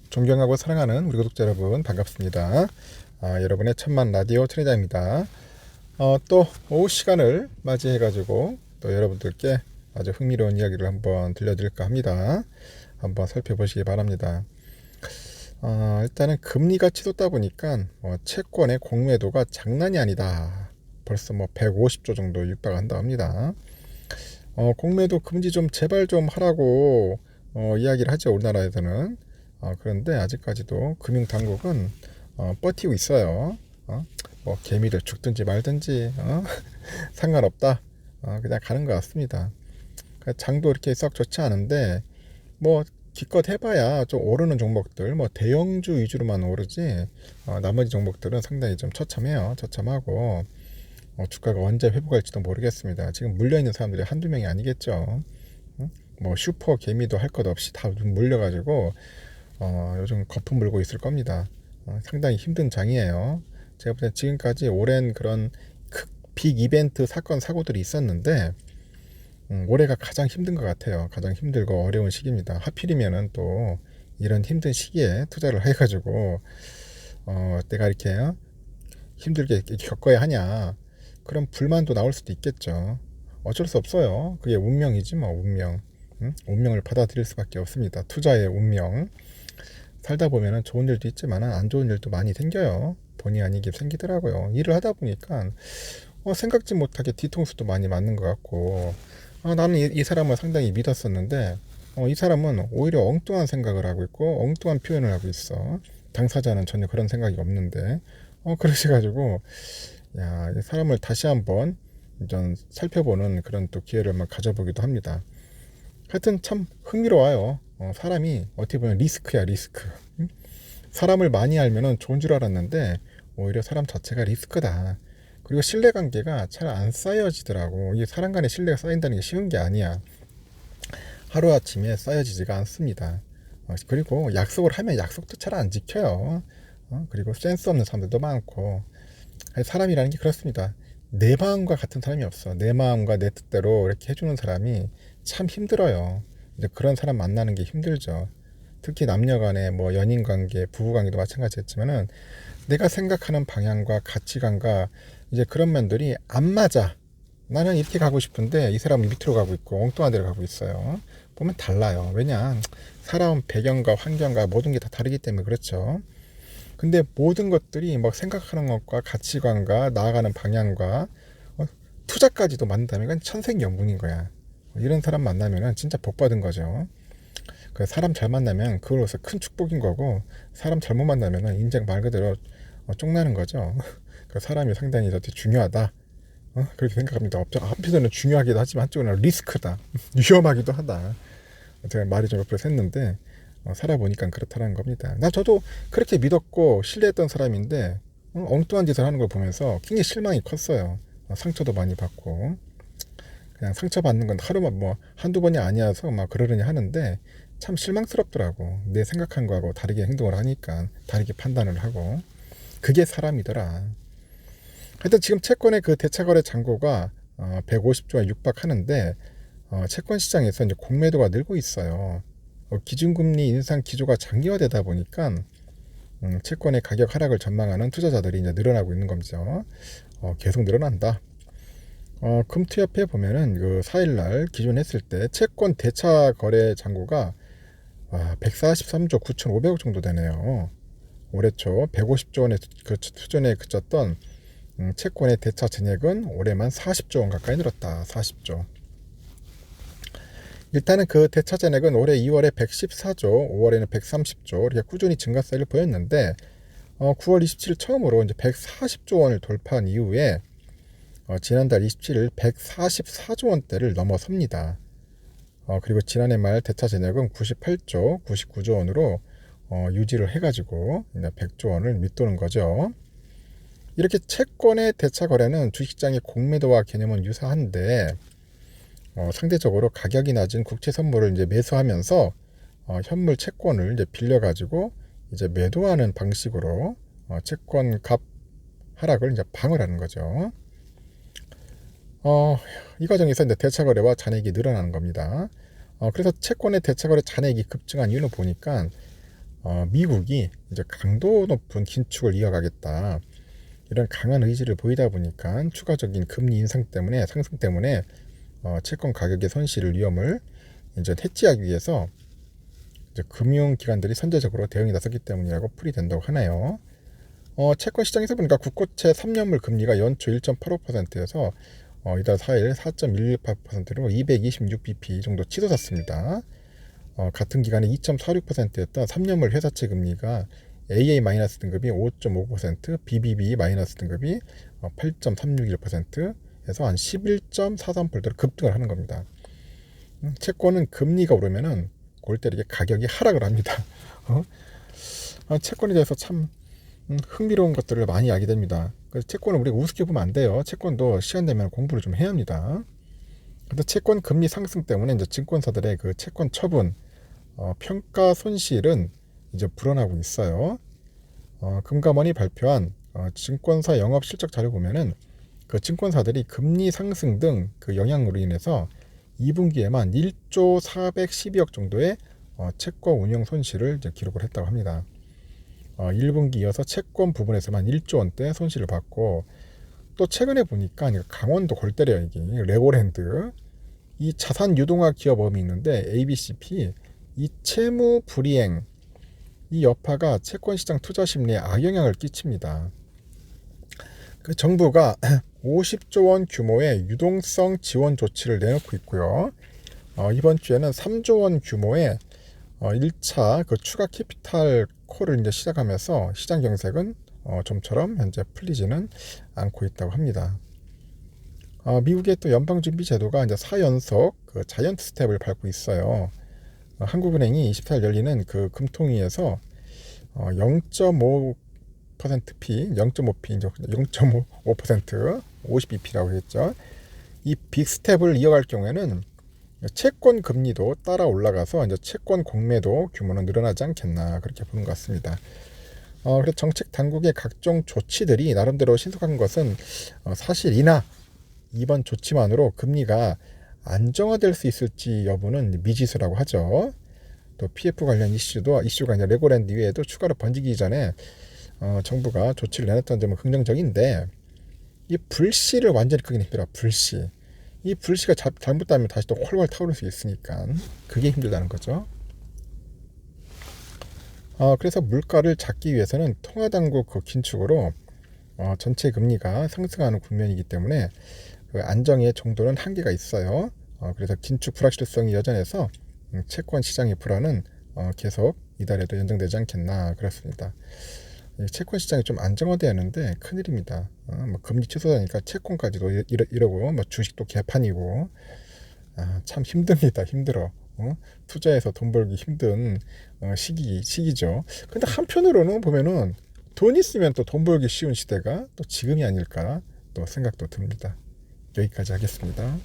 존경하고 사랑하는 우리 구독자 여러분 반갑습니다. 여러분의 천만 라디오 천혜자입니다. 또 오후 시간을 맞이해가지고 또 여러분들께 아주 흥미로운 이야기를 한번 들려드릴까 합니다. 한번 살펴보시기 바랍니다. 일단은 금리가 치솟다 보니까 채권의 공매도가 장난이 아니다. 벌써 150조 정도 육박한다 합니다. 공매도 금지 좀 제발 좀 하라고 이야기를 하죠, 우리나라에서는. 그런데 아직까지도 금융당국은 버티고 있어요. 개미들 죽든지 말든지 상관없다. 그냥 가는 것 같습니다. 장도 이렇게 썩 좋지 않은데 기껏 해봐야 좀 오르는 종목들, 대형주 위주로만 오르지 나머지 종목들은 상당히 좀 처참하고 주가가 언제 회복할지도 모르겠습니다. 지금 물려있는 사람들이 한두 명이 아니겠죠. 슈퍼 개미도 할 것 없이 다 물려가지고 요즘 거품 물고 있을 겁니다. 상당히 힘든 장이에요. 제가 볼 때 지금까지 오랜 그런 빅 이벤트 사건 사고들이 있었는데 올해가 가장 힘든 것 같아요. 가장 힘들고 어려운 시기입니다. 하필이면은 또 이런 힘든 시기에 투자를 해가지고 내가 이렇게 힘들게 겪어야 하냐, 그런 불만도 나올 수도 있겠죠. 어쩔 수 없어요. 그게 운명이지 운명. 운명을 받아들일 수밖에 없습니다. 투자의 운명. 살다 보면은 좋은 일도 있지만 안 좋은 일도 많이 생겨요. 본의 아니게 생기더라고요. 일을 하다 보니까 생각지 못하게 뒤통수도 많이 맞는 것 같고, 나는 이 사람을 상당히 믿었었는데 이 사람은 오히려 엉뚱한 생각을 하고 있고 엉뚱한 표현을 하고 있어. 당사자는 전혀 그런 생각이 없는데 그러셔가지고 이 사람을 다시 한번 좀 살펴보는 그런 또 기회를 가져보기도 합니다. 하여튼 참 흥미로워요. 사람이 어떻게 보면 리스크야, 리스크. 사람을 많이 알면은 좋은 줄 알았는데 오히려 사람 자체가 리스크다. 그리고 신뢰관계가 잘 안 쌓여지더라고. 이게 사람 간의 신뢰가 쌓인다는 게 쉬운 게 아니야. 하루아침에 쌓여지지가 않습니다. 그리고 약속을 하면 약속도 잘 안 지켜요. 그리고 센스 없는 사람들도 많고. 사람이라는 게 그렇습니다. 내 마음과 같은 사람이 없어. 내 마음과 내 뜻대로 이렇게 해주는 사람이 참 힘들어요. 이제 그런 사람 만나는 게 힘들죠. 특히 남녀간의 연인관계, 부부관계도 마찬가지겠지만은 내가 생각하는 방향과 가치관과 이제 그런 면들이 안 맞아. 나는 이렇게 가고 싶은데 이 사람은 밑으로 가고 있고 엉뚱한 데로 가고 있어요. 보면 달라요. 왜냐? 사람 배경과 환경과 모든 게 다 다르기 때문에 그렇죠. 근데 모든 것들이 생각하는 것과 가치관과 나아가는 방향과 투자까지도 맞는다면 이건 천생연분인 거야. 이런 사람 만나면 진짜 복 받은 거죠. 사람 잘 만나면 그걸로서 큰 축복인 거고, 사람 잘못 만나면 인생 말 그대로 쪽나는 거죠. 사람이 상당히 저한테 중요하다, 그렇게 생각합니다. 한편으로는 중요하기도 하지만 한쪽으로는 리스크다, 위험하기도 하다. 제가 말이 좀 옆으로 샜는데 살아보니까 그렇다는 겁니다. 저도 그렇게 믿었고 신뢰했던 사람인데 엉뚱한 짓을 하는 걸 보면서 굉장히 실망이 컸어요. 상처도 많이 받고. 그냥 상처받는 건 하루만 한두 번이 아니어서 그러려니 하는데 참 실망스럽더라고. 내 생각한 거하고 다르게 행동을 하니까, 다르게 판단을 하고. 그게 사람이더라. 하여튼 지금 채권의 그 대차거래 잔고가 150조에 육박하는데 채권 시장에서 이제 공매도가 늘고 있어요. 기준금리 인상 기조가 장기화되다 보니까 채권의 가격 하락을 전망하는 투자자들이 이제 늘어나고 있는 거죠. 계속 늘어난다. 금투협회 보면은 그 4일날 기준했을 때 채권 대차 거래 잔고가 143조 9,500억 정도 되네요. 올해 초 150조 원의 수준에 그쳤던 채권의 대차 잔액은 올해만 40조 원 가까이 늘었다. 40조. 일단은 그 대차 잔액은 올해 2월에 114조, 5월에는 130조 이렇게 꾸준히 증가세를 보였는데 9월 27일 처음으로 이제 140조 원을 돌파한 이후에 지난달 27일 144조 원대를 넘어섭니다. 그리고 지난해 말 대차 잔액은 98조, 99조 원으로 유지를 해가지고 100조 원을 밑도는 거죠. 이렇게 채권의 대차 거래는 주식시장의 공매도와 개념은 유사한데 상대적으로 가격이 낮은 국채 선물을 이제 매수하면서 현물 채권을 이제 빌려가지고 이제 매도하는 방식으로 채권 값 하락을 이제 방어하는 거죠. 이 과정에서 이제 대차거래와 잔액이 늘어나는 겁니다. 그래서 채권의 대차거래 잔액이 급증한 이유는 보니까 미국이 이제 강도 높은 긴축을 이어가겠다, 이런 강한 의지를 보이다 보니까 추가적인 금리 인상 때문에 상승 때문에 채권 가격의 손실 위험을 이제 해지하기 위해서 이제 금융기관들이 선제적으로 대응에 나섰기 때문이라고 풀이된다고 하나요. 채권 시장에서 보니까 국고채 3년물 금리가 연초 1.85%에서 이달 4일 4.118%로 226bp 정도 치솟았습니다. 같은 기간에 2.46%였던 3년물 회사채 금리가 AA- 등급이 5.5%, BBB- 등급이 8.361%에서 한 11.43%로 급등을 하는 겁니다. 채권은 금리가 오르면은 골 때리게 가격이 하락을 합니다. 채권에 대해서 참 흥미로운 것들을 많이 알게 됩니다. 그래서 채권을 우리가 우습게 보면 안 돼요. 채권도 시간 되면 공부를 좀 해야 합니다. 근데 채권 금리 상승 때문에 이제 증권사들의 그 채권 처분, 평가 손실은 이제 불어나고 있어요. 금감원이 발표한 증권사 영업 실적 자료 보면은 그 증권사들이 금리 상승 등 그 영향으로 인해서 2분기에만 1조 412억 정도의 채권 운용 손실을 이제 기록을 했다고 합니다. 1분기 이어서 채권 부분에서만 1조 원대 손실을 봤고, 또 최근에 보니까 강원도 골 때려요. 이게 레고랜드, 이 자산 유동화 기업범이 있는데 ABCP, 이 채무 불이행, 이 여파가 채권 시장 투자 심리에 악영향을 끼칩니다. 그 정부가 50조 원 규모의 유동성 지원 조치를 내놓고 있고요. 이번 주에는 3조 원 규모의 1차 그 추가 캐피탈 콜을 이제 시작하면서 시장 경색은 좀처럼 현재 풀리지는 않고 있다고 합니다. 미국의 또 연방준비제도가 이제 4연속 그 자이언트 스텝을 밟고 있어요. 한국은행이 24일 열리는 그 금통위에서 0.5%P, 0.5P, 0.5%, 50bp라고 했죠. 이 빅스텝을 이어갈 경우에는 채권 금리도 따라 올라가서 이제 채권 공매도 규모는 늘어나지 않겠나, 그렇게 보는 것 같습니다. 그래서 정책 당국의 각종 조치들이 나름대로 신속한 것은 사실이나 이번 조치만으로 금리가 안정화될 수 있을지 여부는 미지수라고 하죠. 또 PF 관련 이슈가 이제 레고랜드 이외에도 추가로 번지기 전에 정부가 조치를 내놨던 점은 긍정적인데, 이 불씨를 완전히 끄기는 힘들어. 불씨. 이 불씨가 잘못되면 다시 또 훨훨 타오를 수 있으니까 그게 힘들다는 거죠. 그래서 물가를 잡기 위해서는 통화당국 그 긴축으로 전체 금리가 상승하는 국면이기 때문에 그 안정의 정도는 한계가 있어요. 그래서 긴축 불확실성이 여전해서 채권 시장의 불안은 계속 이달에도 연장되지 않겠나, 그렇습니다. 채권 시장이 좀 안정화돼야 하는데 큰일입니다. 뭐 금리 취소하니까 채권까지도 이러고 뭐 주식도 개판이고, 참 힘듭니다. 힘들어. 투자해서 돈 벌기 힘든 시기죠. 근데 한편으로는 보면은 돈 있으면 또 돈 벌기 쉬운 시대가 또 지금이 아닐까 또 생각도 듭니다. 여기까지 하겠습니다.